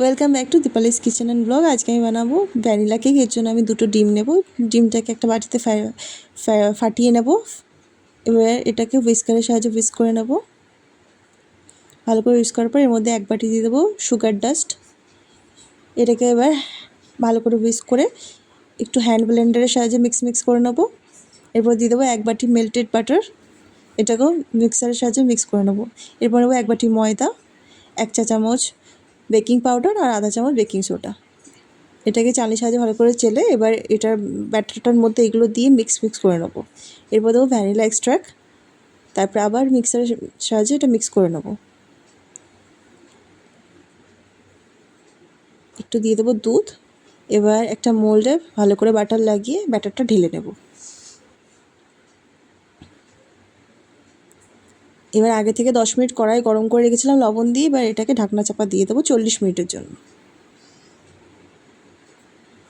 Welcome back to Dipali's kitchen and blog. আজকে আমি বানাবো ভ্যানিলা কেক। এর জন্য আমি 2টো ডিম নেব। ডিমটাকে একটা বাটিতে ফাটিয়ে নেব। এবার এটাকে হুইস্কারের সাহায্যে হুইস্ক করে নেব। ভালো করে হুইস্ক করার পর এর মধ্যে 1 বাটি দিয়ে দেবো সুগার ডাস্ট। এটাকে এবার ভালো করে হুইস্ক করে একটু হ্যান্ড ব্লেন্ডারের সাহায্যে মিক্স করে নেব। এরপর দিয়ে দেবো 1 বাটি মেল্টেড বাটার। এটাকেও মিক্সারের সাহায্যে মিক্স করে নেব। এরপর নেবো 1 বাটি ময়দা, 1 চা চামচ বেকিং পাউডার আর আধা চামচ বেকিং সোডা। এটাকে চালের সাহায্যে ভালো করে চেলে এবার এটার ব্যাটারটার মধ্যে এগুলো দিয়ে মিক্স করে নেব। এরপর দেবো ভ্যানিলা এক্সট্রাক্ট। তারপর আবার মিক্সারের সাহায্যে এটা মিক্স করে নেব। একটু দিয়ে দেবো দুধ। এবার একটা মোল্ডে ভালো করে বাটার লাগিয়ে ব্যাটারটা ঢেলে নেব। এবার আগে থেকে 10 মিনিট কড়াই গরম করে রেখেছিলাম লবণ দিয়ে। এবার এটাকে ঢাকনা চাপা দিয়ে দেবো 40 মিনিটের জন্য।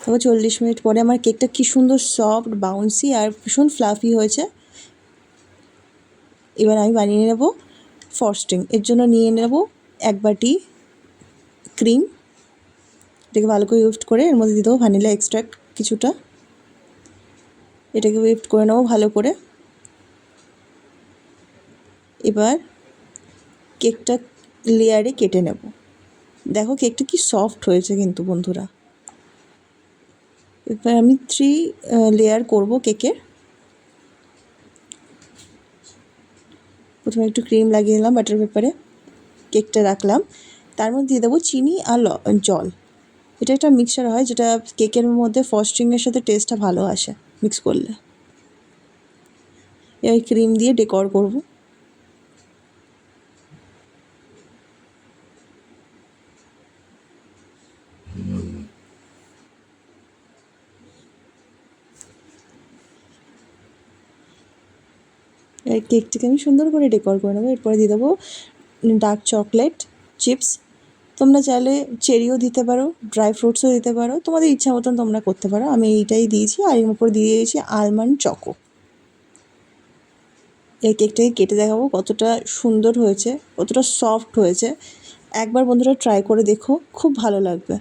তবে 40 মিনিট পরে আমার কেকটা কী সুন্দর সফট, বাউন্সি আর ভীষণ ফ্লাফি হয়েছে। এবার আমি বানিয়ে নেব ফ্রস্টিং। এর জন্য নিয়ে নেব 1 বাটি ক্রিম। এটাকে ভালো করে উইফট করে এর মধ্যে দিয়ে দেবো ভ্যানিলা এক্সট্রাক্ট কিছুটা। এটাকে উইফট করে নেবো ভালো করে। এবার কেকটা লেয়ারে কেটে নেব। দেখো কেকটা কি সফট হয়েছে কিন্তু বন্ধুরা। এবার আমি 3 লেয়ার করব কেকের। প্রথমে একটু ক্রিম লাগিয়ে দিলাম বাটার পেপারে, কেকটা রাখলাম। তার মধ্যে দিয়ে দেবো চিনি আর জল। এটা একটা মিক্সচার হয় যেটা কেকের মধ্যে ফ্রস্টিংয়ের সাথে টেস্টটা ভালো আসে মিক্স করলে। এই ক্রিম দিয়ে ডেকোর করব। এই কেকটাকে আমি সুন্দর করে ডেকোর করে নেবো। এরপরে দিয়ে দেবো ডার্ক চকলেট চিপস। তোমরা চাইলে চেরিও দিতে পারো, ড্রাই ফ্রুটসও দিতে পারো, তোমাদের ইচ্ছা মতন তোমরা করতে পারো। আমি এইটাই দিয়েছি। আর এর উপর দিয়ে দিয়েছি আলমন্ড চকো। এই কেকটাকে কেটে দেখাবো কতটা সুন্দর হয়েছে, কতটা সফট হয়েছে। একবার বন্ধুরা ট্রাই করে দেখো, খুব ভালো লাগবে।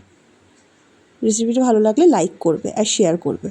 রেসিপিটা ভালো লাগলে লাইক করবে আর শেয়ার করবে।